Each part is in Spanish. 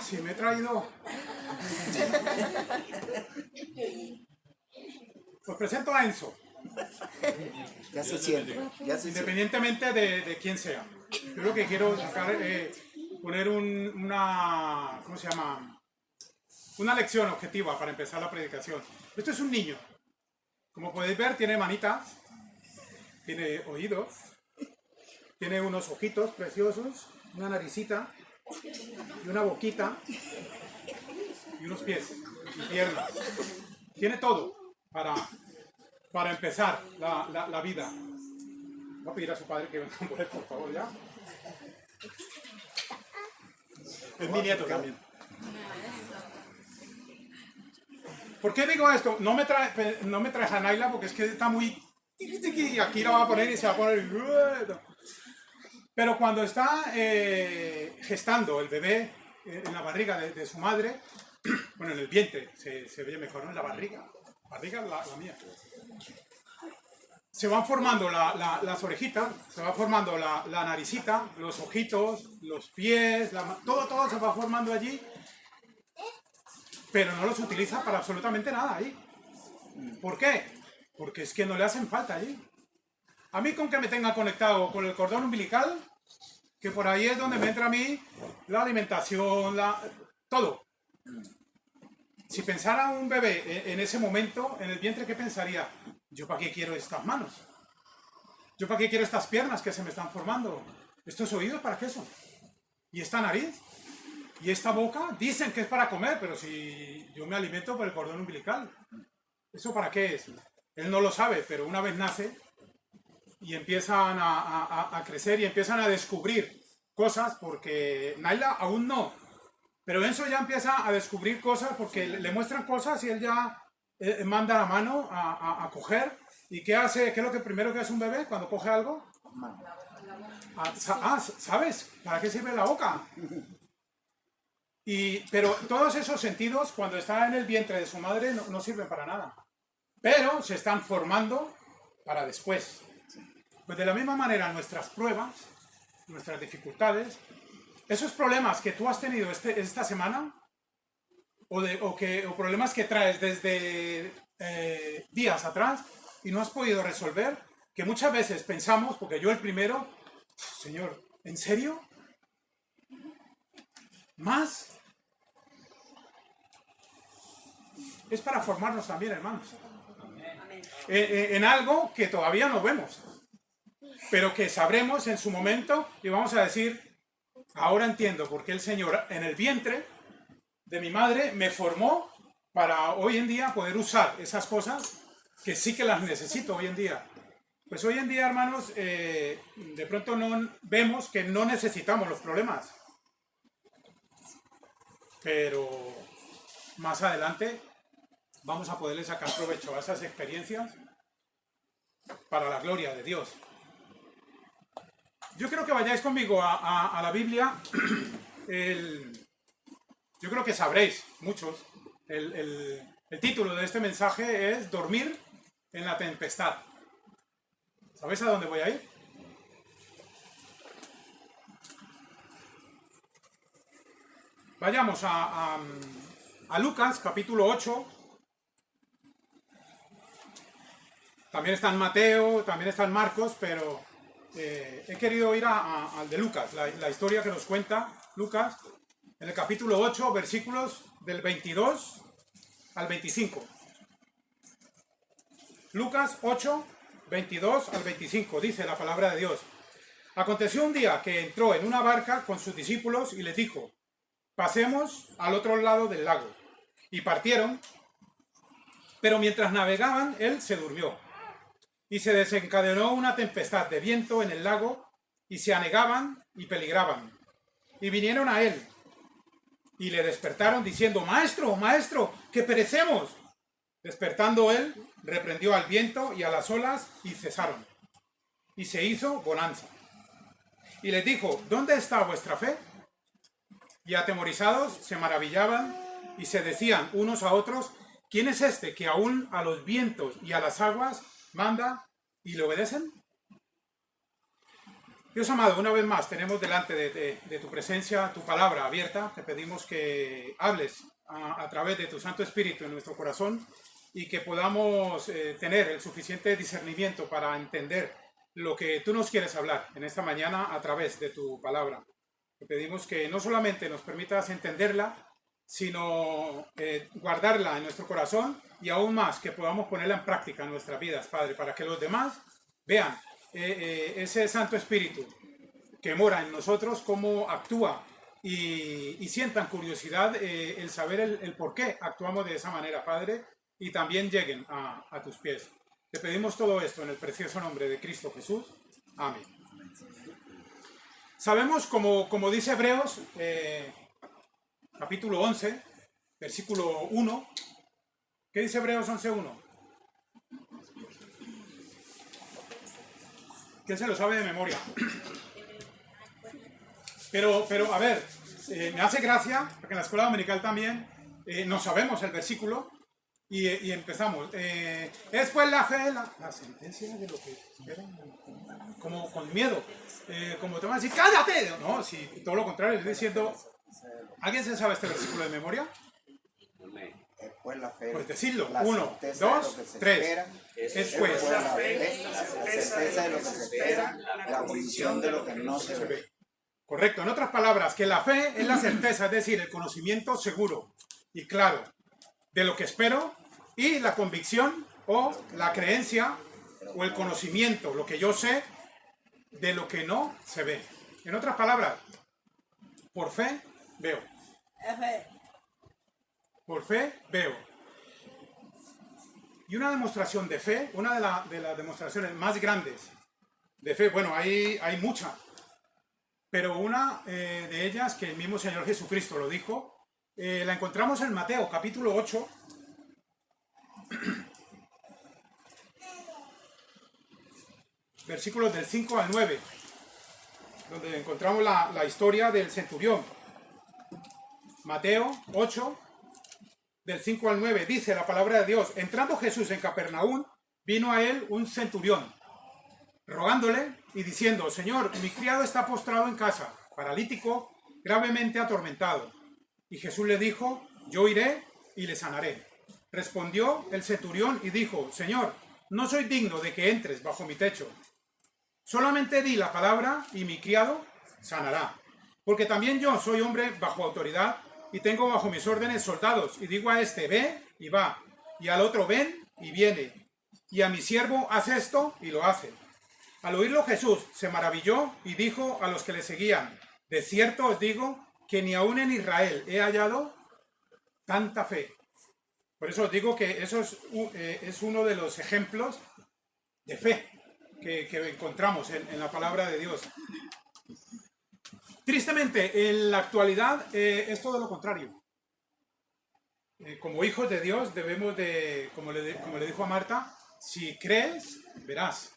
si me he traído. Pues presento a Enzo. Ya se siente. Independientemente de quién sea. Yo lo que quiero sacar, poner una, ¿cómo se llama? Una lección objetiva para empezar la predicación. Esto es un niño. Como podéis ver, tiene manitas, tiene oídos, tiene unos ojitos preciosos, una naricita y una boquita y unos pies y piernas. Tiene todo para empezar la vida. Voy a pedir a su padre que venga por él, por favor, ya. Es mi nieto también. ¿Por qué digo esto? No me traes a Naila porque es que está muy... Y aquí la va a poner y se va a poner... Pero cuando está gestando el bebé en la barriga de su madre, bueno, en el vientre se oye mejor, ¿no? En la barriga. Barriga la mía. Se van formando las orejitas, se va formando la naricita, los ojitos, los pies, todo se va formando allí. Pero no los utiliza para absolutamente nada ahí. ¿Por qué? Porque es que no le hacen falta allí. A mí con que me tenga conectado con el cordón umbilical, que por ahí es donde me entra a mí la alimentación, todo. Si pensara un bebé en ese momento, en el vientre, ¿qué pensaría? ¿Yo para qué quiero estas manos? ¿Yo para qué quiero estas piernas que se me están formando? ¿Estos oídos para qué son? ¿Y esta nariz? ¿Y esta boca? Dicen que es para comer, pero si yo me alimento por el cordón umbilical, ¿eso para qué es? Él no lo sabe, pero una vez nace y empiezan a crecer y empiezan a descubrir cosas, porque Naila aún no, pero Enzo ya empieza a descubrir cosas porque le muestran cosas y él ya manda la mano a coger. ¿Y qué hace? ¿Qué es lo que primero que hace un bebé cuando coge algo? ¿Sabes? ¿Para qué sirve la boca? Pero todos esos sentidos, cuando está en el vientre de su madre, no sirven para nada. Pero se están formando para después. Pues de la misma manera, nuestras pruebas, nuestras dificultades, esos problemas que tú has tenido esta semana, o problemas que traes desde días atrás y no has podido resolver, que muchas veces pensamos, porque yo el primero, Señor, ¿en serio? ¿Más? Es para formarnos también, hermanos. En algo que todavía no vemos, pero que sabremos en su momento y vamos a decir, ahora entiendo por qué el Señor en el vientre de mi madre me formó para hoy en día poder usar esas cosas que sí que las necesito hoy en día. Pues hoy en día, hermanos, de pronto no vemos que no necesitamos los problemas, pero más adelante vamos a poderle sacar provecho a esas experiencias para la gloria de Dios. Yo creo que vayáis conmigo a la Biblia. Yo creo que sabréis, muchos, el título de este mensaje es Dormir en la tempestad. ¿Sabéis a dónde voy a ir? Vayamos a Lucas, capítulo 8. También está en Mateo, también está en Marcos, pero he querido ir al de Lucas, la historia que nos cuenta Lucas, en el capítulo 8, versículos del 22 al 25. Lucas 8, 22 al 25, dice la palabra de Dios. Aconteció un día que entró en una barca con sus discípulos y les dijo, pasemos al otro lado del lago. Y partieron, pero mientras navegaban, él se durmió. Y se desencadenó una tempestad de viento en el lago, y se anegaban y peligraban. Y vinieron a él, y le despertaron diciendo, Maestro, Maestro, que perecemos. Despertando él, reprendió al viento y a las olas, y cesaron. Y se hizo bonanza. Y les dijo, ¿dónde está vuestra fe? Y atemorizados se maravillaban, y se decían unos a otros, ¿quién es este que aún a los vientos y a las aguas manda y le obedecen? Dios amado, una vez más tenemos delante de tu presencia, tu palabra abierta. Te pedimos que hables a través de tu Santo Espíritu en nuestro corazón y que podamos tener el suficiente discernimiento para entender lo que tú nos quieres hablar en esta mañana a través de tu palabra. Te pedimos que no solamente nos permitas entenderla, sino guardarla en nuestro corazón y aún más que podamos ponerla en práctica en nuestras vidas, Padre, para que los demás vean ese Santo Espíritu que mora en nosotros, cómo actúa y sientan curiosidad el saber el por qué actuamos de esa manera, Padre, y también lleguen a tus pies. Te pedimos todo esto en el precioso nombre de Cristo Jesús. Amén. Sabemos, como dice Hebreos, capítulo 11, versículo 1. ¿Qué dice Hebreos 11.1? ¿Quién se lo sabe de memoria? Pero a ver, me hace gracia, porque en la escuela dominical también no sabemos el versículo y empezamos. Es pues la fe, la sentencia de lo que esperan, como con miedo, como te van a decir, ¡cállate! No, si todo lo contrario, estoy diciendo, ¿alguien se sabe este versículo de memoria? Pues la fe, pues decirlo. la 1, certeza 2, de lo que se 3. espera, Es pues la fe, la certeza de lo que se espera, la convicción de lo que no se ve. Correcto. En otras palabras, que la fe es la certeza, es decir, el conocimiento seguro y claro de lo que espero, y la convicción o la creencia o el conocimiento, lo que yo sé de lo que no se ve. En otras palabras, por fe veo. Por fe veo. Y una demostración de fe, una de las demostraciones más grandes de fe, bueno, hay muchas, pero una de ellas, que el mismo Señor Jesucristo lo dijo, la encontramos en Mateo, capítulo 8, versículos del 5 al 9, donde encontramos la historia del centurión. Mateo 8, del 5 al 9, dice la palabra de Dios: entrando Jesús en Capernaum, vino a él un centurión, rogándole y diciendo: Señor, mi criado está postrado en casa, paralítico, gravemente atormentado. Y Jesús le dijo: yo iré y le sanaré. Respondió el centurión y dijo: Señor, no soy digno de que entres bajo mi techo. Solamente di la palabra y mi criado sanará. Porque también yo soy hombre bajo autoridad y tengo bajo mis órdenes soldados, y digo a este: ve y va, y al otro: ven y viene, y a mi siervo: haz esto, y lo hace. Al oírlo Jesús se maravilló y dijo a los que le seguían: de cierto os digo que ni aún en Israel he hallado tanta fe. Por eso os digo que eso es uno de los ejemplos de fe que encontramos en la palabra de Dios. Tristemente, en la actualidad es todo lo contrario. Como hijos de Dios debemos de, como le dijo a Marta, si crees, verás.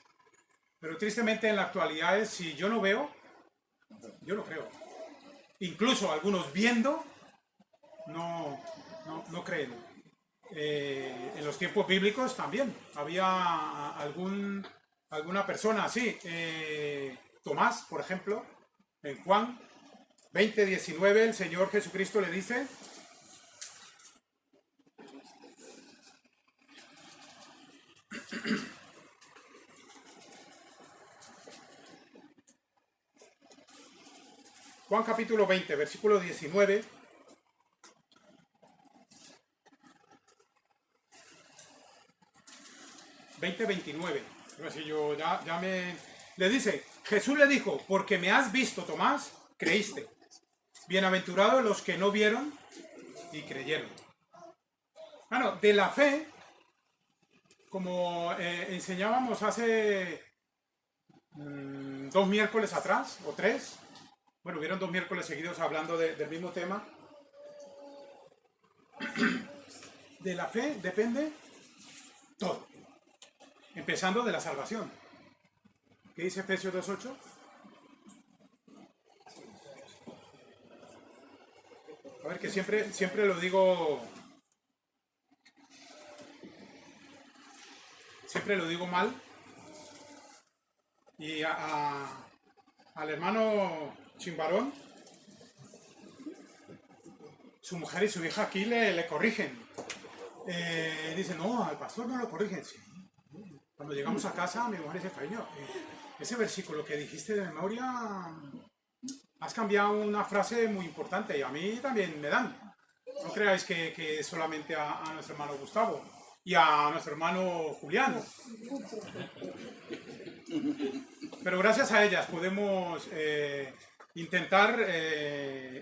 Pero tristemente en la actualidad es: si yo no veo, yo no creo. Incluso algunos viendo no creen. En los tiempos bíblicos también había alguna persona así. Tomás, por ejemplo, en Juan 20:19, el Señor Jesucristo le dice: Juan capítulo 20, versículo 19. Así yo le dice, Jesús le dijo: porque me has visto, Tomás, creíste. Bienaventurados los que no vieron y creyeron. Bueno, de la fe, como enseñábamos hace 2 miércoles atrás, o 3, bueno, hubieron 2 miércoles seguidos hablando del mismo tema. De la fe depende todo, empezando de la salvación. ¿Qué dice Efesios 2:8? A ver, que siempre lo digo mal. Y al hermano Chimbarón, su mujer y su hija aquí le corrigen. Dicen, no, al pastor no lo corrigen. Sí. Cuando llegamos a casa, mi mujer dice, cariño, ese versículo que dijiste de memoria, has cambiado una frase muy importante y a mí también me dan. No creáis que solamente a nuestro hermano Gustavo y a nuestro hermano Julián. Pero gracias a ellas podemos intentar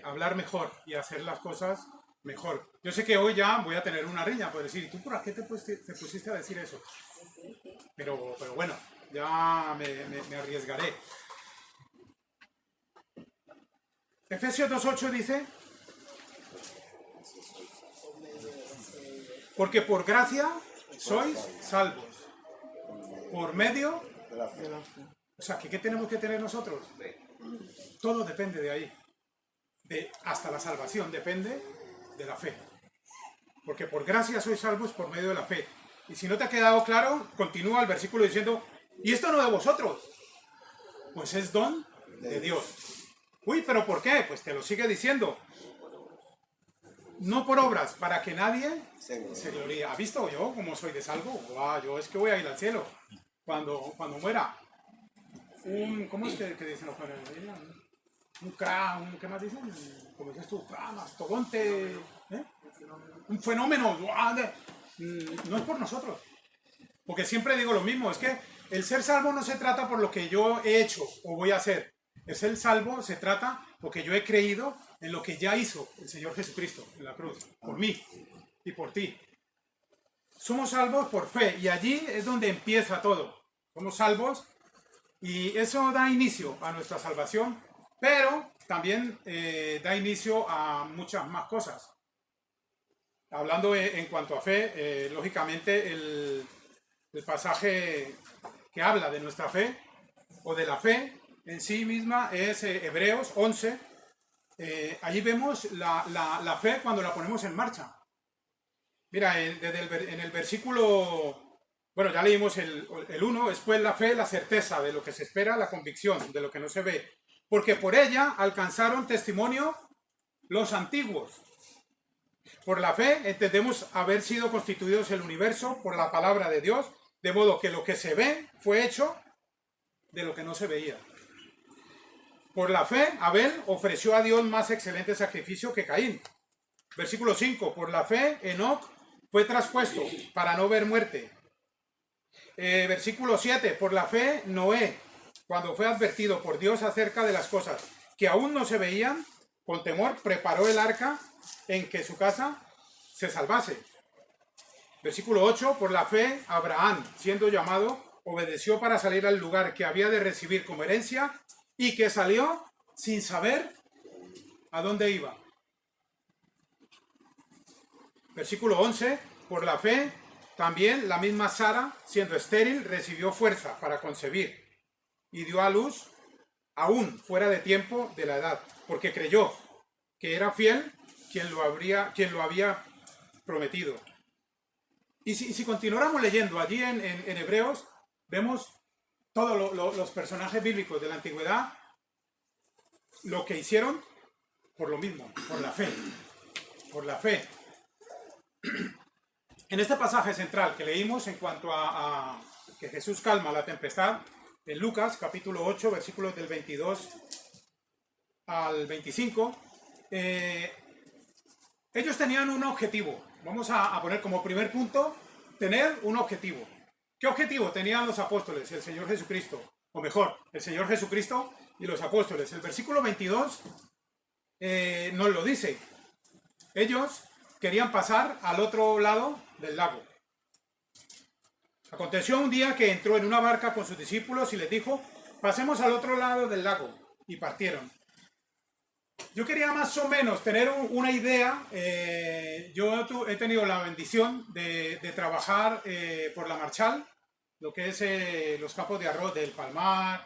hablar mejor y hacer las cosas mejor. Yo sé que hoy ya voy a tener una riña por decir, ¿tú por qué te pusiste a decir eso? Pero bueno, ya me arriesgaré. Efesios 2:8 dice, porque por gracia sois salvos, por medio de la fe. O sea, ¿qué tenemos que tener nosotros? Todo depende de ahí. Hasta la salvación depende de la fe. Porque por gracia sois salvos por medio de la fe. Y si no te ha quedado claro, continúa el versículo diciendo, y esto no de vosotros, pues es don de Dios. Uy, ¿pero por qué? Pues te lo sigue diciendo. No por obras, para que nadie se gloríe. ¿Ha visto yo cómo soy de salvo? Wow, yo es que voy a ir al cielo cuando muera. ¿Cómo es que dicen los jóvenes? ¿Qué más dicen? ¿Cómo dices tú? Mastodonte. Un fenómeno. No es por nosotros. Porque siempre digo lo mismo, es que el ser salvo no se trata por lo que yo he hecho o voy a hacer. El ser salvo se trata porque yo he creído en lo que ya hizo el Señor Jesucristo en la cruz, por mí y por ti. Somos salvos por fe y allí es donde empieza todo. Somos salvos y eso da inicio a nuestra salvación, pero también da inicio a muchas más cosas. Hablando en cuanto a fe, lógicamente el pasaje que habla de nuestra fe o de la fe en sí misma es Hebreos 11. Allí vemos la fe cuando la ponemos en marcha. Mira, en el versículo, bueno, ya leímos el 1, después la fe, la certeza de lo que se espera, la convicción de lo que no se ve. Porque por ella alcanzaron testimonio los antiguos. Por la fe entendemos haber sido constituidos el universo por la palabra de Dios, de modo que lo que se ve fue hecho de lo que no se veía. Por la fe, Abel ofreció a Dios más excelente sacrificio que Caín. Versículo 5. Por la fe, Enoc fue traspuesto para no ver muerte. Versículo 7. Por la fe, Noé, cuando fue advertido por Dios acerca de las cosas que aún no se veían, con temor preparó el arca en que su casa se salvase. Versículo 8. Por la fe, Abraham, siendo llamado, obedeció para salir al lugar que había de recibir como herencia y que salió sin saber a dónde iba. Versículo 11. Por la fe, también la misma Sara, siendo estéril, recibió fuerza para concebir y dio a luz aún fuera de tiempo de la edad, porque creyó que era fiel quien lo había prometido. Y si continuáramos leyendo allí en Hebreos, vemos todos los personajes bíblicos de la antigüedad, lo que hicieron por lo mismo, por la fe. Por la fe. En este pasaje central que leímos en cuanto a que Jesús calma la tempestad, en Lucas capítulo 8, versículos del 22 al 25, ellos tenían un objetivo. Vamos a poner como primer punto, tener un objetivo. ¿Qué objetivo tenían los apóstoles, el Señor Jesucristo? O mejor, el Señor Jesucristo y los apóstoles. El versículo 22 nos lo dice. Ellos querían pasar al otro lado del lago. Aconteció un día que entró en una barca con sus discípulos y les dijo, pasemos al otro lado del lago. Y partieron. Yo quería más o menos tener una idea. Yo he tenido la bendición de trabajar por la Marchal, lo que es los campos de arroz del Palmar,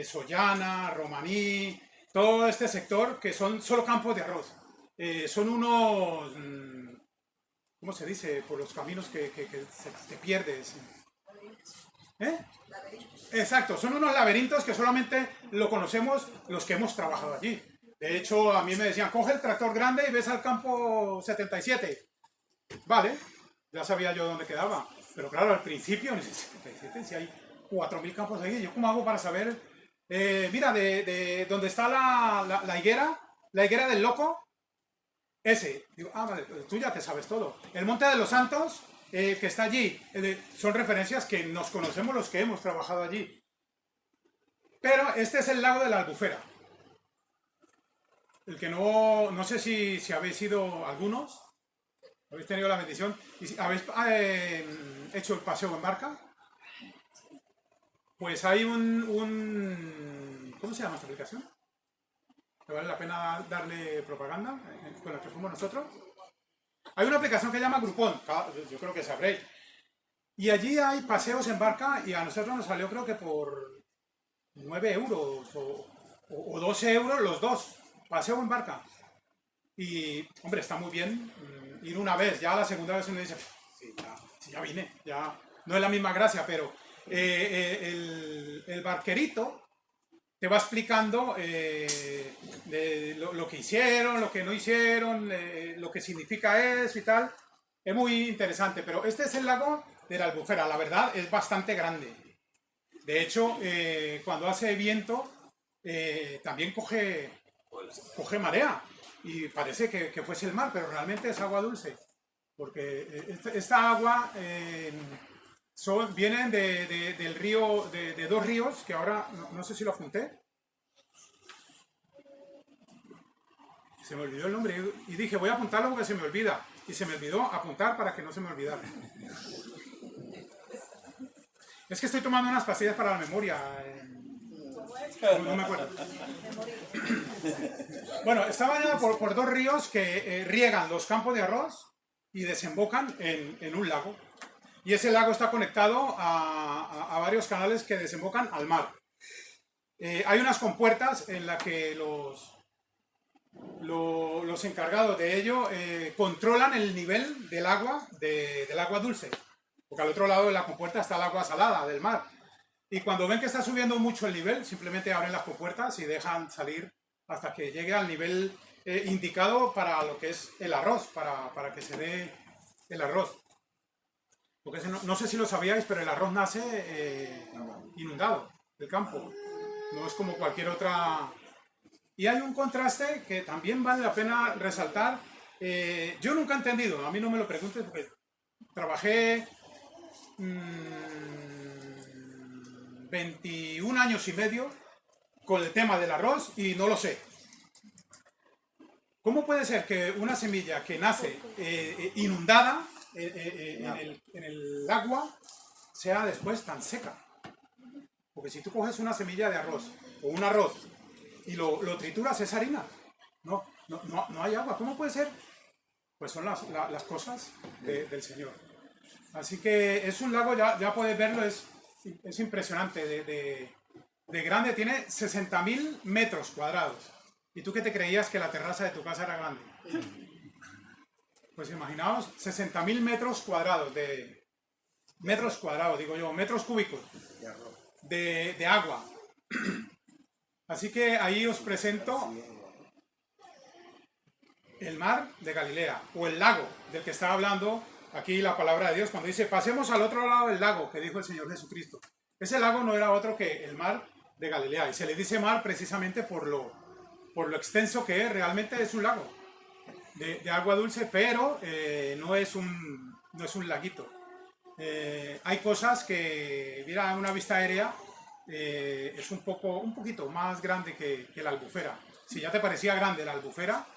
Sollana, Romaní, todo este sector que son solo campos de arroz. Son unos, ¿cómo se dice? Por los caminos que te pierdes. Exacto, son unos laberintos que solamente lo conocemos los que hemos trabajado allí. De hecho, a mí me decían, coge el tractor grande y ves al campo 77. Vale, ya sabía yo dónde quedaba. Pero claro, al principio, en ese 77, si hay 4.000 campos ahí, ¿yo cómo hago para saber? Mira, de donde está la higuera del loco, ese. Digo, vale, tú ya te sabes todo. El Monte de los Santos, que está allí, son referencias que nos conocemos los que hemos trabajado allí. Pero este es el lago de la Albufera. El que no sé si habéis ido algunos, habéis tenido la bendición, y si habéis hecho el paseo en barca, pues hay ¿cómo se llama esta aplicación? ¿Que vale la pena darle propaganda con la que fuimos nosotros? Hay una aplicación que se llama Groupon, yo creo que sabréis. Y allí hay paseos en barca y a nosotros nos salió creo que por 9 euros o 12 euros los dos. Paseo en barca. Y, hombre, está muy bien ir una vez. Ya la segunda vez uno dice, sí, ya vine. Ya no es la misma gracia, pero el barquerito te va explicando lo que hicieron, lo que no hicieron, lo que significa eso y tal. Es muy interesante, pero este es el lago de la Albufera. La verdad es bastante grande. De hecho, cuando hace viento, también coge marea y parece que fuese el mar, pero realmente es agua dulce. Porque esta agua vienen del río, de dos ríos, que ahora no sé si lo apunté. Se me olvidó el nombre y dije, voy a apuntarlo porque se me olvida. Y se me olvidó apuntar para que no se me olvidara. Es que estoy tomando unas pastillas para la memoria. No me acuerdo. Bueno, está bañado por dos ríos que riegan los campos de arroz y desembocan en un lago. Y ese lago está conectado a varios canales que desembocan al mar. Hay unas compuertas en las que los encargados de ello controlan el nivel del agua dulce. Porque al otro lado de la compuerta está el agua salada del mar. Y cuando ven que está subiendo mucho el nivel, simplemente abren las compuertas y dejan salir hasta que llegue al nivel indicado para lo que es el arroz, para que se dé el arroz. Porque no sé si lo sabíais, pero el arroz nace inundado, el campo. No es como cualquier otra. Y hay un contraste que también vale la pena resaltar. Yo nunca he entendido, a mí no me lo preguntes porque trabajé 21 años y medio con el tema del arroz y no lo sé. ¿Cómo puede ser que una semilla que nace inundada en el agua sea después tan seca? Porque si tú coges una semilla de arroz o un arroz y lo trituras, es harina. No hay agua. ¿Cómo puede ser? Pues son las cosas del Señor. Así que es un lago, ya puedes verlo, es impresionante, de grande, tiene 60.000 metros cuadrados. ¿Y tú qué te creías que la terraza de tu casa era grande? Pues imaginaos, 60.000 metros cuadrados metros cúbicos de agua. Así que ahí os presento el mar de Galilea, o el lago del que estaba hablando aquí la palabra de Dios, cuando dice, pasemos al otro lado del lago, que dijo el Señor Jesucristo. Ese lago no era otro que el mar de Galilea, y se le dice mar precisamente por lo extenso que es. Realmente es un lago de agua dulce, pero no es un laguito. Hay cosas que, mira, a una vista aérea, es un poquito más grande que la Albufera. Si ya te parecía grande la Albufera,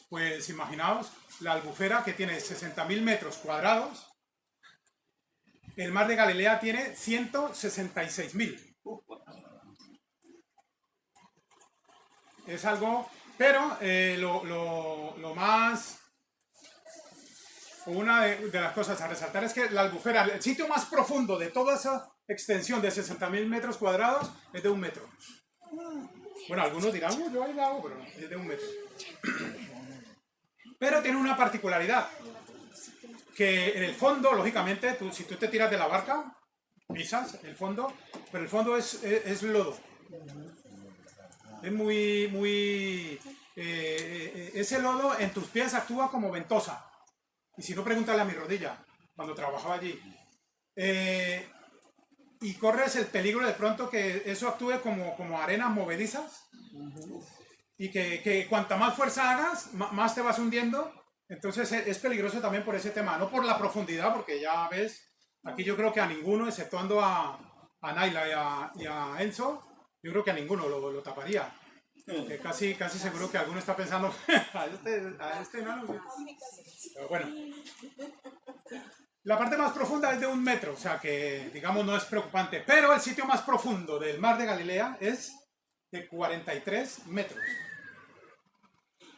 pues imaginaos la Albufera, que tiene 60.000 metros cuadrados. El mar de Galilea tiene 166.000. Es algo, pero lo más, una de las cosas a resaltar es que la Albufera, el sitio más profundo de toda esa extensión de 60.000 metros cuadrados, es de 1 metro. Bueno, algunos dirán, yo ahí la hago, pero no, es de 1 metro. Pero tiene una particularidad, que en el fondo, lógicamente, si tú te tiras de la barca, pisas el fondo, pero el fondo es lodo. Es ese lodo en tus pies actúa como ventosa. Y si no, pregúntale a mi rodilla, cuando trabajaba allí. Y corres el peligro de pronto que eso actúe como arenas movedizas. Y que cuanta más fuerza hagas, más te vas hundiendo. Entonces es peligroso también por ese tema. No por la profundidad, porque ya ves, aquí yo creo que a ninguno, exceptuando a Naila y a Enzo, yo creo que a ninguno lo taparía. Casi seguro que alguno está pensando a este enano. Pero bueno. La parte más profunda es de 1 metro, o sea que digamos no es preocupante. Pero el sitio más profundo del mar de Galilea es de 43 metros.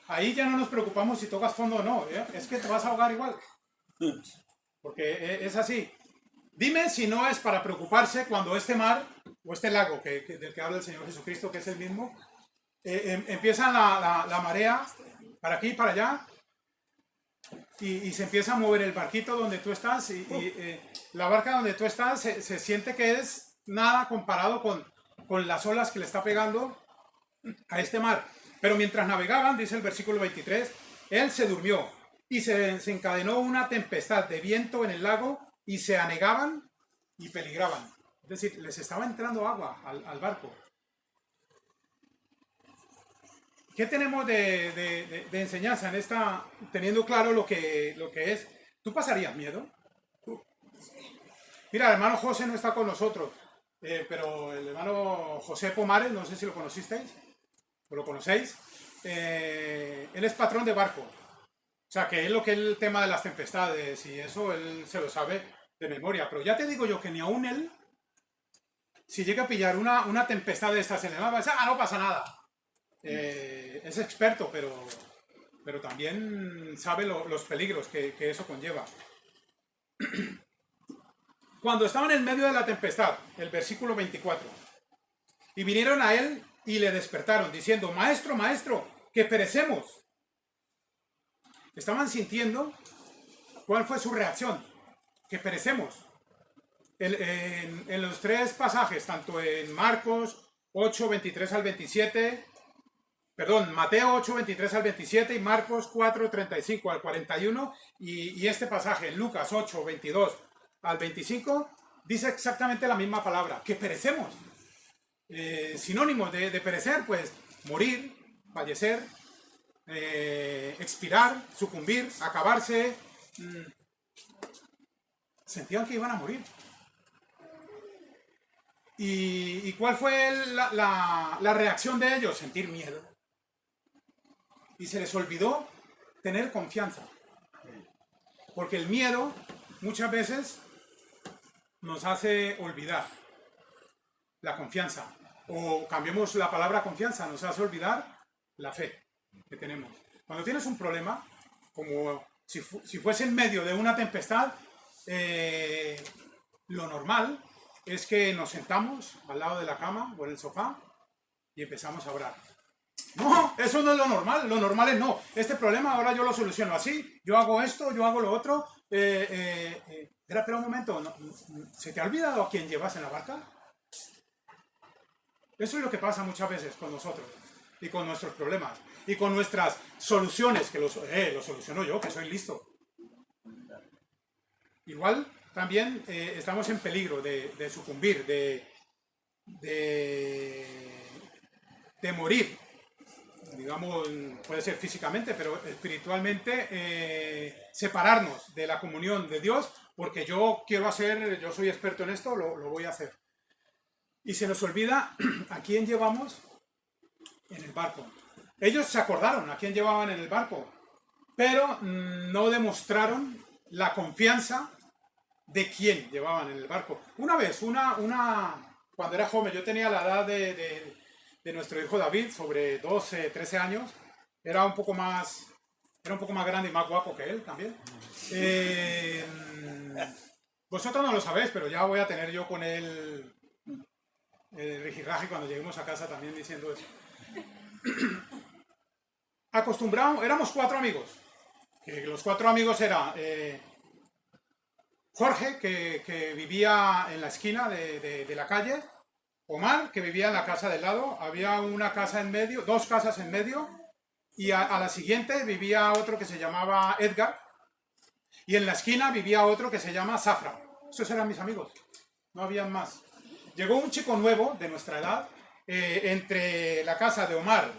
Ahí ya no nos preocupamos si tocas fondo o no, ¿eh? Es que te vas a ahogar igual. Porque es así. Dime si no es para preocuparse cuando este mar, o este lago del que habla el Señor Jesucristo, que es el mismo, empieza la marea para aquí y para allá, y se empieza a mover el barquito donde tú estás, y la barca donde tú estás se siente que es nada comparado con las olas que le está pegando a este mar. Pero mientras navegaban, dice el versículo 23, él se durmió y se desencadenó una tempestad de viento en el lago y se anegaban y peligraban. Es decir, les estaba entrando agua al barco. ¿Qué tenemos de enseñanza en esta, teniendo claro lo que es? ¿Tú pasarías miedo? Mira, el hermano José no está con nosotros, pero el hermano José Pomares, no sé si lo conocisteis, o lo conocéis, él es patrón de barco. O sea, que es lo que es el tema de las tempestades y eso él se lo sabe de memoria. Pero ya te digo yo que ni aún él, si llega a pillar una tempestad de estas en el mar, va a decir, no pasa nada. Es experto, pero también sabe los peligros que eso conlleva. Cuando estaban en medio de la tempestad, el versículo 24, y vinieron a él y le despertaron, diciendo, maestro, maestro, que perecemos. Estaban sintiendo cuál fue su reacción, que perecemos. En los 3 pasajes, tanto en Marcos 8, 23 al 27, perdón, Mateo 8, 23 al 27 y Marcos 4, 35 al 41, y este pasaje en Lucas 8, 22 al 25, dice exactamente la misma palabra, que perecemos. Sinónimos de perecer, pues morir, fallecer, expirar, sucumbir, acabarse. Sentían que iban a morir. ¿Y cuál fue la reacción de ellos? Sentir miedo. Y se les olvidó tener confianza. Porque el miedo muchas veces nos hace olvidar la confianza. O cambiemos la palabra confianza, nos hace olvidar la fe que tenemos. Cuando tienes un problema, como si fuese en medio de una tempestad, lo normal es que nos sentamos al lado de la cama o en el sofá y empezamos a orar. No, eso no es lo normal es no. Este problema ahora yo lo soluciono así, yo hago esto, yo hago lo otro. Espera un momento, ¿se te ha olvidado a quién llevas en la barca? Eso es lo que pasa muchas veces con nosotros y con nuestros problemas y con nuestras soluciones, que lo soluciono yo, que soy listo. Igual también estamos en peligro de sucumbir, de morir, digamos, puede ser físicamente, pero espiritualmente, separarnos de la comunión de Dios, porque yo soy experto en esto, lo voy a hacer. Y se nos olvida a quién llevamos en el barco. Ellos se acordaron a quién llevaban en el barco, pero no demostraron la confianza de quién llevaban en el barco. Una vez, cuando era joven, yo tenía la edad de nuestro hijo David, sobre 12, 13 años, era un poco más grande y más guapo que él también. Vosotros no lo sabéis, pero ya voy a tener yo con él el rejirraje cuando lleguemos a casa también diciendo eso. Acostumbramos, éramos 4 amigos. Los 4 amigos eran Jorge, que vivía en la esquina de la calle, Omar, que vivía en la casa del lado, había una casa en medio, dos casas en medio, y a la siguiente vivía otro que se llamaba Edgar, y en la esquina vivía otro que se llama Zafra. Esos eran mis amigos, no habían más. Llegó un chico nuevo de nuestra edad, entre la casa de Omar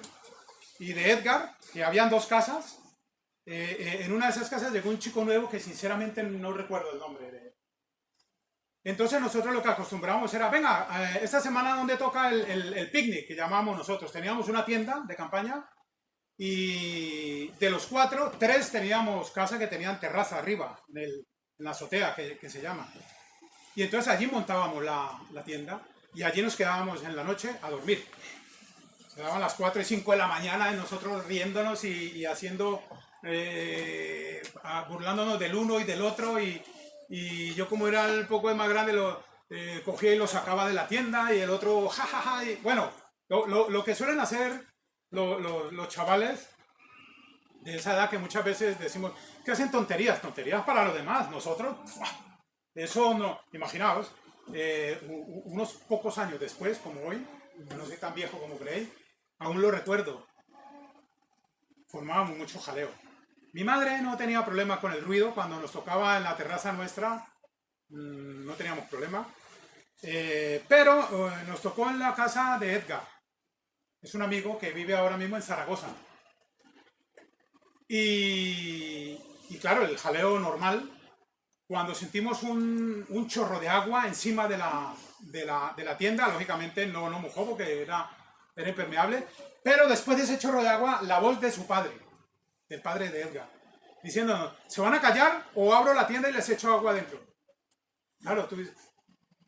y de Edgar, que habían dos casas. En una de esas casas llegó un chico nuevo que sinceramente no recuerdo el nombre de él. Entonces nosotros lo que acostumbrábamos era, venga, esta semana donde toca el picnic, que llamábamos nosotros. Teníamos una tienda de campaña y de los 4, 3 teníamos casa que tenían terraza arriba, en la azotea que se llama. Y entonces allí montábamos la tienda y allí nos quedábamos en la noche a dormir. Se daban las 4 y 5 de la mañana y nosotros riéndonos y haciendo, burlándonos del uno y del otro. Y yo, como era un poco más grande, lo cogía y lo sacaba de la tienda y el otro jajaja. Y bueno, lo que suelen hacer los chavales de esa edad, que muchas veces decimos que hacen tonterías para los demás. Nosotros, eso no, imaginaos, unos pocos años después, como hoy, no soy tan viejo como creéis, aún lo recuerdo, formábamos mucho jaleo. Mi madre no tenía problema con el ruido. Cuando nos tocaba en la terraza nuestra, no teníamos problema. Pero nos tocó en la casa de Edgar. Es un amigo que vive ahora mismo en Zaragoza. Y claro, el jaleo normal, cuando sentimos un chorro de agua encima de la tienda, lógicamente no mojó porque era impermeable, pero después de ese chorro de agua, la voz de su padre, del padre de Edgar, diciéndonos, ¿se van a callar o abro la tienda y les echo agua adentro? Claro, tú dices,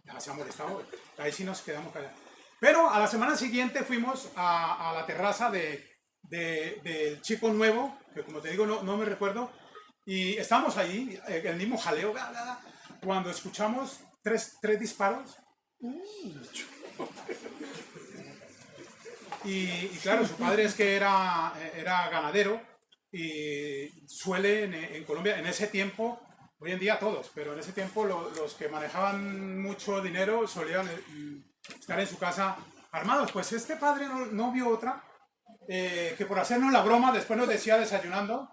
ya se ha molestado, ahí sí nos quedamos callados. Pero a la semana siguiente fuimos a la terraza del chico nuevo, que como te digo no me recuerdo, y estábamos ahí, el mismo jaleo, cuando escuchamos tres disparos. Y claro, su padre es que era ganadero y suele en Colombia, en ese tiempo, hoy en día todos, pero en ese tiempo los que manejaban mucho dinero solían estar en su casa armados. Pues este padre no vio otra, que por hacernos la broma, después nos decía desayunando,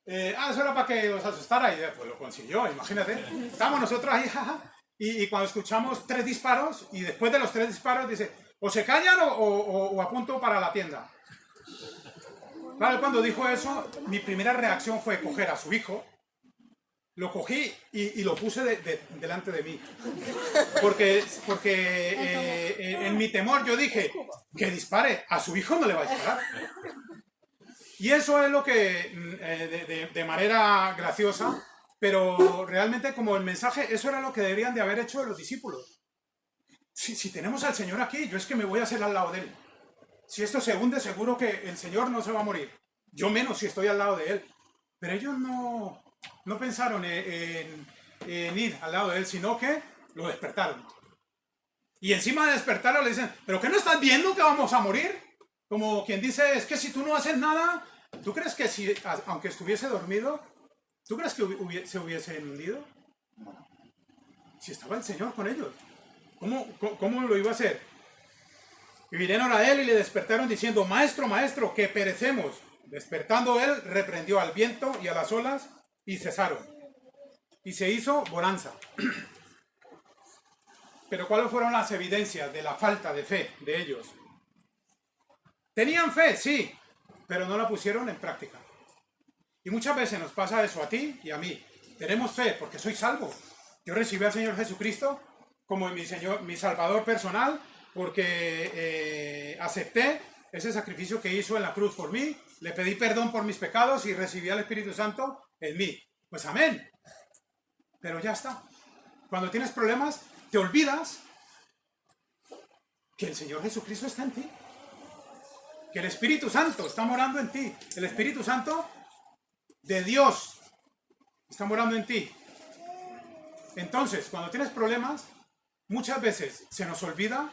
eso era para que os asustara, y pues lo consiguió, imagínate. Estábamos nosotros ahí, jaja, y cuando escuchamos 3 disparos, y después de los 3 disparos dice, o se callan o apunto para la tienda. Claro, cuando dijo eso, mi primera reacción fue coger a su hijo, lo cogí y lo puse delante de mí. Porque en mi temor yo dije, que dispare, a su hijo no le va a disparar. Y eso es lo que, de manera graciosa, pero realmente como el mensaje, eso era lo que deberían de haber hecho los discípulos. Si tenemos al Señor aquí, yo es que me voy a hacer al lado de Él. Si esto se hunde, seguro que el Señor no se va a morir. Yo menos si estoy al lado de Él. Pero ellos no pensaron en ir al lado de Él, sino que lo despertaron. Y encima de despertarlo le dicen, ¿pero qué no estás viendo que vamos a morir? Como quien dice, es que si tú no haces nada, ¿tú crees que si, aunque estuviese dormido, ¿tú crees que se hubiese hundido? Si estaba el Señor con ellos. ¿Cómo lo iba a hacer? Y vinieron a él y le despertaron diciendo, Maestro, Maestro, que perecemos. Despertando él, reprendió al viento y a las olas y cesaron. Y se hizo bonanza. Pero ¿cuáles fueron las evidencias de la falta de fe de ellos? Tenían fe, sí, pero no la pusieron en práctica. Y muchas veces nos pasa eso a ti y a mí. Tenemos fe porque soy salvo. Yo recibí al Señor Jesucristo como mi Salvador personal, porque acepté ese sacrificio que hizo en la cruz por mí, le pedí perdón por mis pecados y recibí al Espíritu Santo en mí. Pues amén. Pero ya está. Cuando tienes problemas, te olvidas que el Señor Jesucristo está en ti. Que el Espíritu Santo está morando en ti. El Espíritu Santo de Dios está morando en ti. Entonces, cuando tienes problemas, muchas veces se nos olvida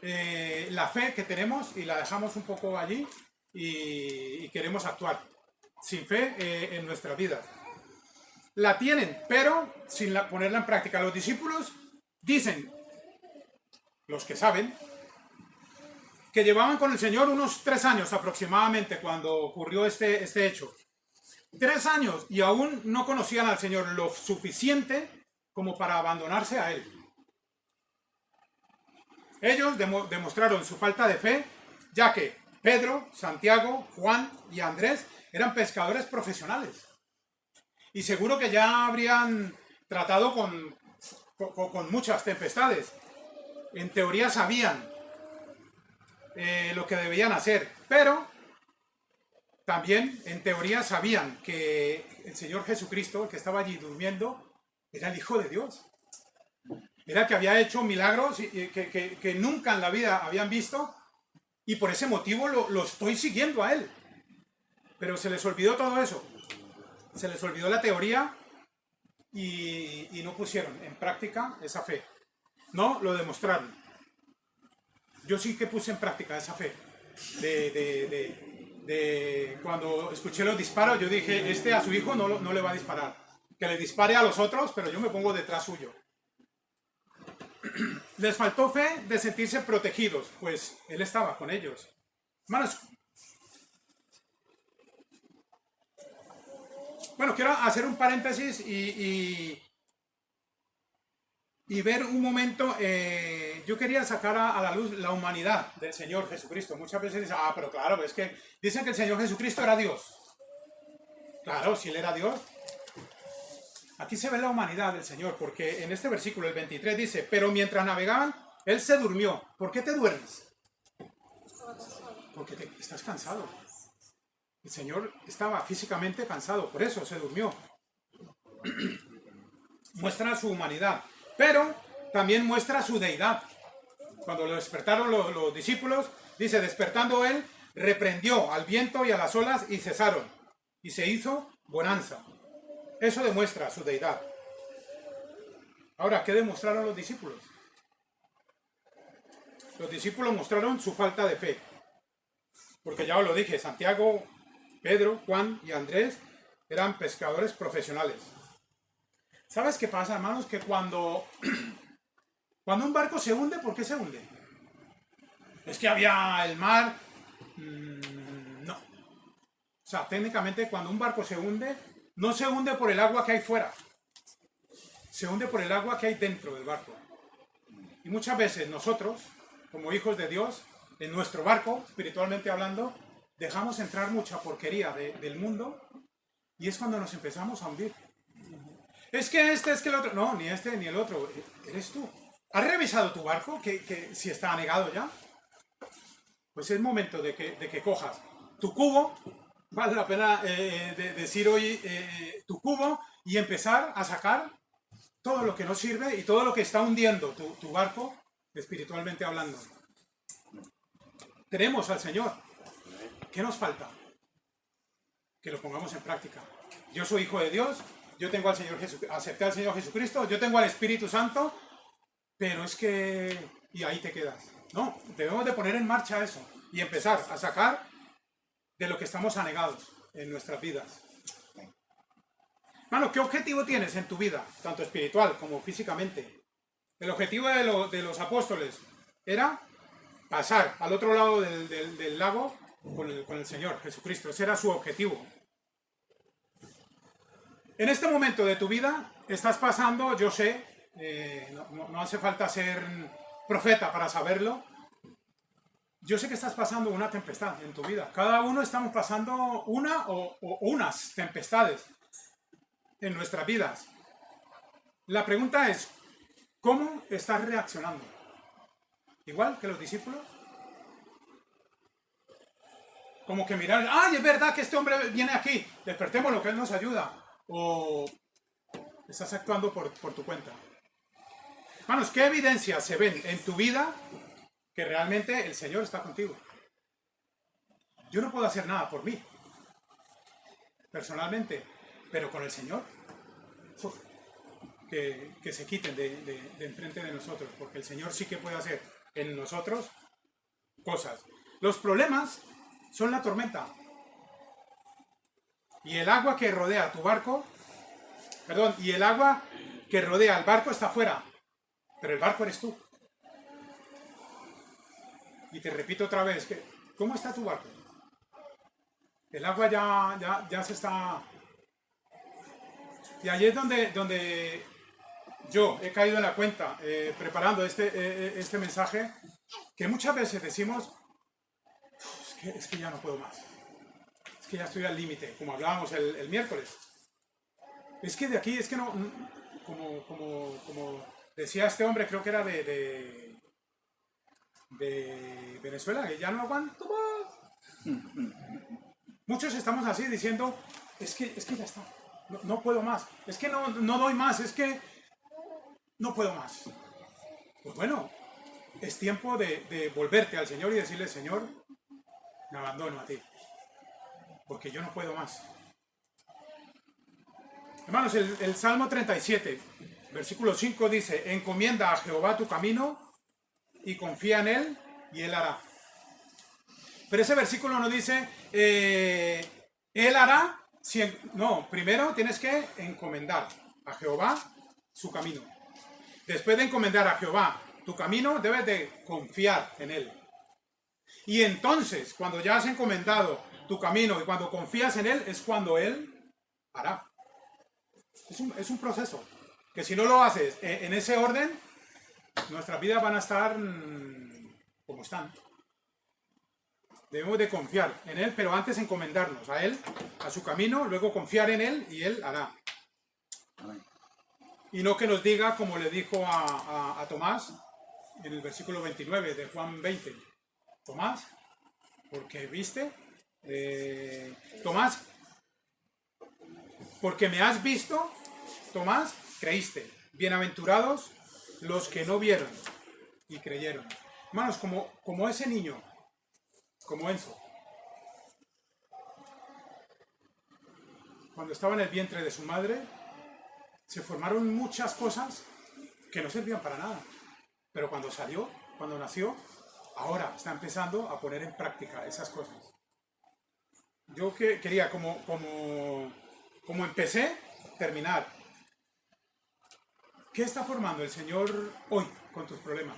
la fe que tenemos y la dejamos un poco allí y queremos actuar sin fe en nuestra vida. la tienen, pero sin ponerla en práctica. Los discípulos dicen, los que saben, que llevaban con el Señor unos 3 años aproximadamente cuando ocurrió este hecho. 3 años y aún no conocían al Señor lo suficiente como para abandonarse a Él. Ellos demostraron su falta de fe, ya que Pedro, Santiago, Juan y Andrés eran pescadores profesionales. Y seguro que ya habrían tratado con muchas tempestades. En teoría sabían lo que debían hacer, pero también en teoría sabían que el Señor Jesucristo, el que estaba allí durmiendo, era el Hijo de Dios. Era el que había hecho milagros que nunca en la vida habían visto, y por ese motivo lo estoy siguiendo a Él. Pero se les olvidó todo eso. Se les olvidó la teoría y no pusieron en práctica esa fe. No lo demostraron. Yo sí que puse en práctica esa fe. Cuando escuché los disparos, yo dije, a su hijo no le va a disparar. Que le dispare a los otros, pero yo me pongo detrás suyo. Les faltó fe de sentirse protegidos, pues Él estaba con ellos. Hermanos, bueno, quiero hacer un paréntesis y ver un momento. Yo quería sacar a la luz la humanidad del Señor Jesucristo. Muchas veces dicen, pero claro, es que dicen que el Señor Jesucristo era Dios. Claro, si Él era Dios. Aquí se ve la humanidad del Señor, porque en este versículo, el 23, dice, pero mientras navegaban, Él se durmió. ¿Por qué te duermes? Porque estás cansado. El Señor estaba físicamente cansado, por eso se durmió. Muestra su humanidad, pero también muestra su deidad. Cuando lo despertaron los discípulos, dice, despertando Él, reprendió al viento y a las olas y cesaron. Y se hizo bonanza. Eso demuestra su deidad. Ahora, ¿qué demostraron los discípulos? Los discípulos mostraron su falta de fe. Porque ya os lo dije, Santiago, Pedro, Juan y Andrés eran pescadores profesionales. ¿Sabes qué pasa, hermanos? Que cuando un barco se hunde, ¿por qué se hunde? ¿Es que había el mar? No. O sea, técnicamente cuando un barco se hunde, no se hunde por el agua que hay fuera. Se hunde por el agua que hay dentro del barco. Y muchas veces nosotros, como hijos de Dios, en nuestro barco, espiritualmente hablando, dejamos entrar mucha porquería del mundo y es cuando nos empezamos a hundir. Es que es que el otro. No, ni este ni el otro. Eres tú. ¿Has revisado tu barco? Que si está anegado ya. Pues es momento de que cojas tu cubo. Vale la pena decir hoy tu cubo y empezar a sacar todo lo que no sirve y todo lo que está hundiendo tu barco, espiritualmente hablando. Tenemos al Señor. ¿Qué nos falta? Que lo pongamos en práctica. Yo soy hijo de Dios, yo tengo al Señor Jesucristo, acepté al Señor Jesucristo, yo tengo al Espíritu Santo, pero es que... y ahí te quedas. No, debemos de poner en marcha eso y empezar a sacar de lo que estamos anegados en nuestras vidas. Hermano, ¿qué objetivo tienes en tu vida, tanto espiritual como físicamente? El objetivo de los apóstoles era pasar al otro lado del lago con el Señor Jesucristo. Ese era su objetivo. En este momento de tu vida estás pasando, yo sé, no hace falta ser profeta para saberlo. Yo sé que estás pasando una tempestad en tu vida. Cada uno estamos pasando una o unas tempestades en nuestras vidas. La pregunta es, ¿cómo estás reaccionando? ¿Igual que los discípulos? Como que mirar, ¡ay, es verdad que este hombre viene aquí! Despertémoslo, que él nos ayuda. ¿O estás actuando por tu cuenta? Hermanos, ¿qué evidencias se ven en tu vida que realmente el Señor está contigo? Yo no puedo hacer nada por mí, personalmente, pero con el Señor, que se quiten de enfrente de nosotros, porque el Señor sí que puede hacer en nosotros cosas. Los problemas son la tormenta. Y el agua que rodea tu barco Perdón, y el agua que rodea el barco está afuera, pero el barco eres tú. Y te repito otra vez, ¿cómo está tu barco? El agua ya se está... Y ahí es donde yo he caído en la cuenta, preparando este mensaje, que muchas veces decimos, es que ya no puedo más. Es que ya estoy al límite, como hablábamos el miércoles. Es que de aquí, es que no, como decía este hombre, creo que era de Venezuela, que ya no aguanto más. Muchos estamos así diciendo, es que ya está, no puedo más, es que no doy más, es que no puedo más. Pues bueno, es tiempo de volverte al Señor y decirle, Señor, me abandono a ti, porque yo no puedo más. Hermanos, el Salmo 37, versículo 5 dice, encomienda a Jehová tu camino y confía en Él y Él hará. Pero ese versículo no dice, Él hará, no, primero tienes que encomendar a Jehová su camino. Después de encomendar a Jehová tu camino, debes de confiar en Él. Y entonces, cuando ya has encomendado tu camino y cuando confías en Él, es cuando Él hará. Es un proceso, que si no lo haces en ese orden, nuestras vidas van a estar como están. Debemos de confiar en Él, pero antes encomendarnos a Él, a su camino, luego confiar en Él y Él hará. Y no que nos diga, como le dijo a Tomás, en el versículo 29 de Juan 20. Tomás, porque viste, Tomás, porque me has visto, Tomás, creíste. Bienaventurados los que no vieron y creyeron. Hermanos, como ese niño, como Enzo, cuando estaba en el vientre de su madre, se formaron muchas cosas que no servían para nada. Pero cuando salió, cuando nació, ahora está empezando a poner en práctica esas cosas. Yo quería, como empecé, terminar. ¿Qué está formando el Señor hoy con tus problemas?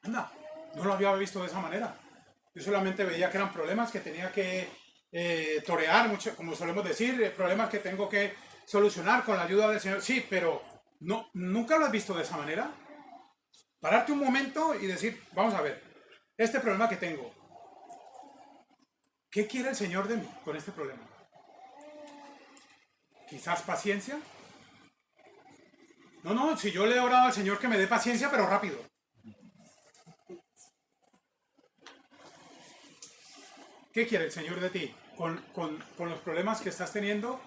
Anda, no lo había visto de esa manera. Yo solamente veía que eran problemas que tenía que torear, mucho, como solemos decir, problemas que tengo que solucionar con la ayuda del Señor. Sí, pero no, nunca lo has visto de esa manera. Pararte un momento y decir, vamos a ver, este problema que tengo, ¿qué quiere el Señor de mí con este problema? Quizás paciencia. No, si yo le he orado al Señor que me dé paciencia, pero rápido. ¿Qué quiere el Señor de ti con los problemas que estás teniendo?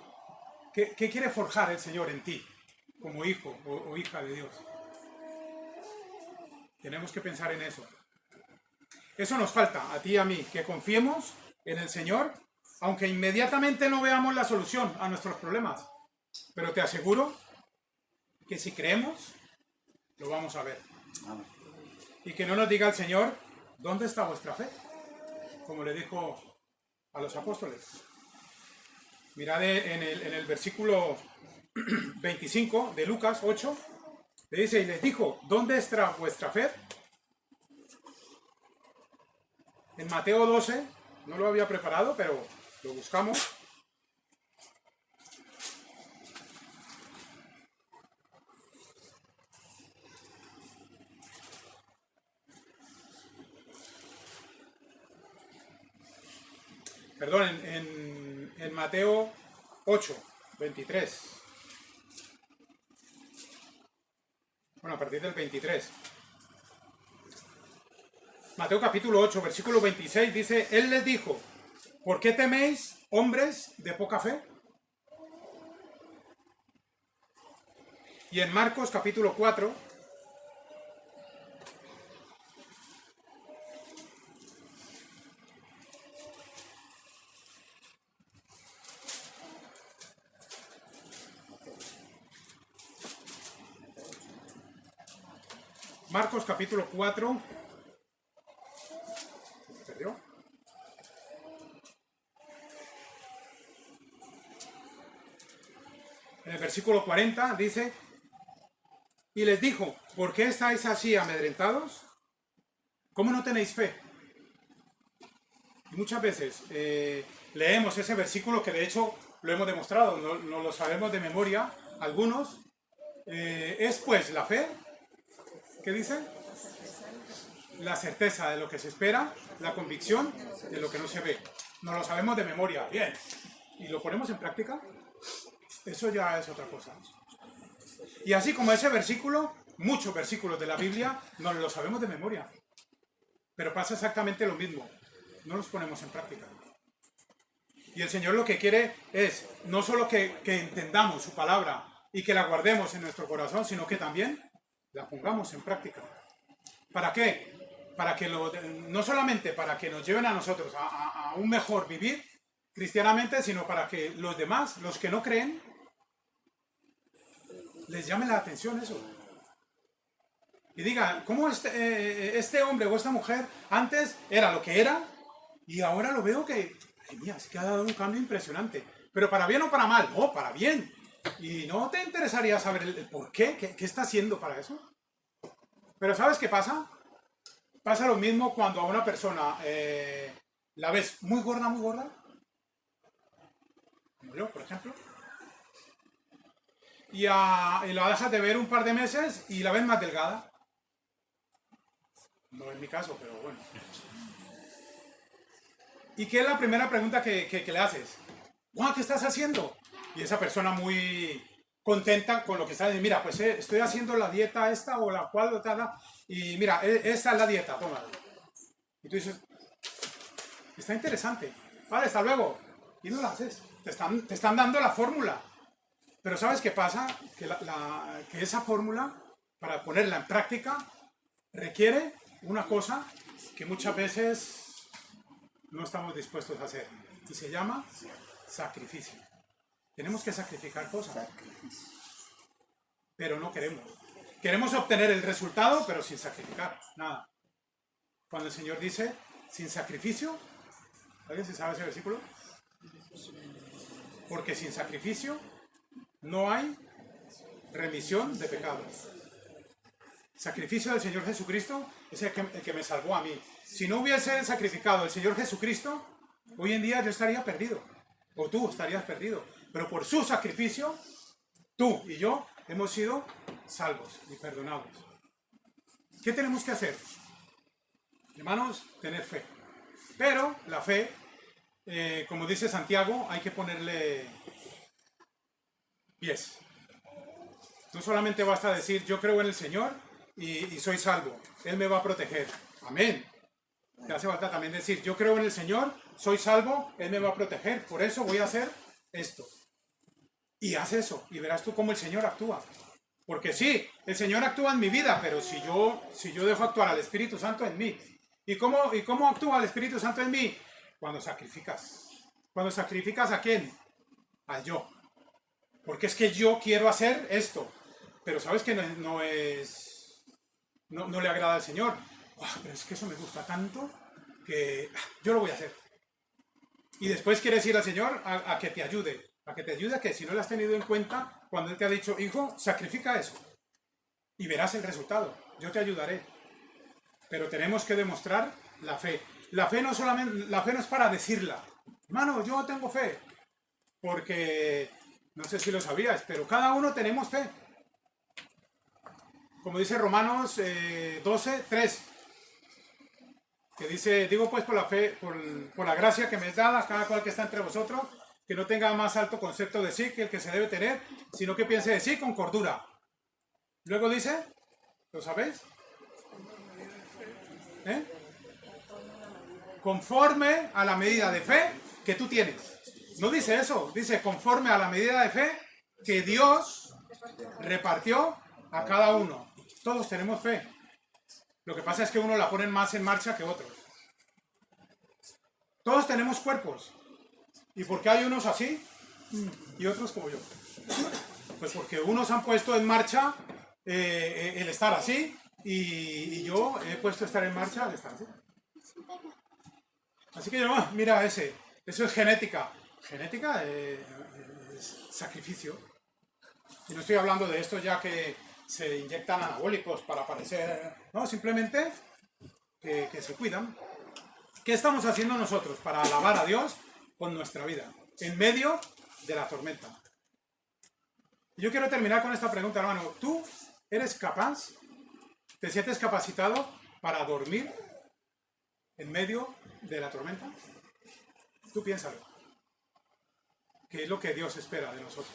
¿Qué quiere forjar el Señor en ti como hijo o hija de Dios? Tenemos que pensar en eso. Eso nos falta, a ti y a mí, que confiemos en el Señor, aunque inmediatamente no veamos la solución a nuestros problemas. Pero te aseguro que si creemos, lo vamos a ver. Y que no nos diga el Señor, ¿dónde está vuestra fe? Como le dijo a los apóstoles. Mirad en el versículo 25 de Lucas 8, le dice, y les dijo, ¿dónde está vuestra fe? En Mateo 12, no lo había preparado, pero lo buscamos. Perdón, en Mateo 8, 23. Bueno, a partir del 23. Mateo capítulo 8, versículo 26 dice, Él les dijo, ¿por qué teméis, hombres de poca fe? Y en Marcos capítulo 4, Marcos capítulo 4, ¿se perdió? en el versículo 40 dice, y les dijo, ¿por qué estáis así amedrentados? ¿Cómo no tenéis fe? Y muchas veces leemos ese versículo que de hecho lo hemos demostrado, no lo sabemos de memoria, algunos. Es pues la fe, ¿qué dice? La certeza de lo que se espera, la convicción de lo que no se ve. No lo sabemos de memoria, bien. ¿Y lo ponemos en práctica? Eso ya es otra cosa. Y así como ese versículo, muchos versículos de la Biblia no los sabemos de memoria. Pero pasa exactamente lo mismo. No los ponemos en práctica. Y el Señor lo que quiere es no solo que entendamos su palabra y que la guardemos en nuestro corazón, sino que también la pongamos en práctica. ¿Para qué? Para que no solamente para que nos lleven a nosotros a un mejor vivir cristianamente, sino para que los demás, los que no creen, les llame la atención eso. Y digan, ¿cómo este hombre o esta mujer antes era lo que era y ahora lo veo que, ay mía, es que ha dado un cambio impresionante? Pero para bien o para mal, no, para bien. ¿Y no te interesaría saber el por qué? ¿Qué está haciendo para eso? Pero ¿sabes qué pasa? Pasa lo mismo cuando a una persona la ves muy gorda, como yo, por ejemplo, y la dejas de ver un par de meses y la ves más delgada. No es mi caso, pero bueno. ¿Y qué es la primera pregunta que le haces? ¡Guau! ¿Qué estás haciendo? Y esa persona muy contenta con lo que está diciendo. Mira, pues estoy haciendo la dieta esta o la cual, y mira, esta es la dieta, toma. Y tú dices, está interesante. Vale, hasta luego. Y no la haces. Te están dando la fórmula. Pero ¿sabes qué pasa? Que esa fórmula, para ponerla en práctica, requiere una cosa que muchas veces no estamos dispuestos a hacer. Y se llama sacrificio. Tenemos que sacrificar cosas. Pero no queremos. Queremos obtener el resultado, pero sin sacrificar nada. Cuando el Señor dice, sin sacrificio, ¿alguien se sabe ese versículo? Porque sin sacrificio no hay remisión de pecados. Sacrificio del Señor Jesucristo es el que me salvó a mí. Si no hubiese sacrificado el Señor Jesucristo, hoy en día yo estaría perdido. O tú estarías perdido. Pero por su sacrificio, tú y yo hemos sido salvos y perdonados. ¿Qué tenemos que hacer? Hermanos, tener fe. Pero la fe, como dice Santiago, hay que ponerle pies. No solamente basta decir, yo creo en el Señor y soy salvo. Él me va a proteger. Amén. Te hace falta también decir, yo creo en el Señor, soy salvo, Él me va a proteger. Por eso voy a hacer esto. Y haz eso, y verás tú cómo el Señor actúa. Porque sí, el Señor actúa en mi vida, pero si yo dejo actuar al Espíritu Santo en mí. ¿Y cómo actúa el Espíritu Santo en mí? Cuando sacrificas. ¿Cuando sacrificas a quién? Al yo. Porque es que yo quiero hacer esto. Pero sabes que no le agrada al Señor. Pero es que eso me gusta tanto que yo lo voy a hacer. Y después quieres ir al Señor a que te ayude. A que te ayude a que si no lo has tenido en cuenta, cuando Él te ha dicho, hijo, sacrifica eso. Y verás el resultado. Yo te ayudaré. Pero tenemos que demostrar la fe. La fe no es para decirla. Hermano, yo tengo fe. Porque, no sé si lo sabías, pero cada uno tenemos fe. Como dice Romanos 12:3. Que dice, digo pues por la fe, por la gracia que me es dada a cada cual que está entre vosotros, que no tenga más alto concepto de sí que el que se debe tener, sino que piense de sí con cordura. Luego dice, ¿lo sabéis? Conforme a la medida de fe que tú tienes. No dice eso, dice conforme a la medida de fe que Dios repartió a cada uno. Todos tenemos fe. Lo que pasa es que uno la pone más en marcha que otros. Todos tenemos cuerpos. ¿Y por qué hay unos así y otros como yo? Pues porque unos han puesto en marcha el estar así y yo he puesto estar en marcha el estar así. Así que yo, mira eso es genética. Genética es sacrificio. Y no estoy hablando de esto ya que se inyectan anabólicos para parecer... No, simplemente que se cuidan. ¿Qué estamos haciendo nosotros para alabar a Dios con nuestra vida en medio de la tormenta? Yo quiero terminar con esta pregunta, hermano. ¿Tú eres capaz? ¿Te sientes capacitado para dormir en medio de la tormenta? Tú piénsalo. ¿Qué es lo que Dios espera de nosotros?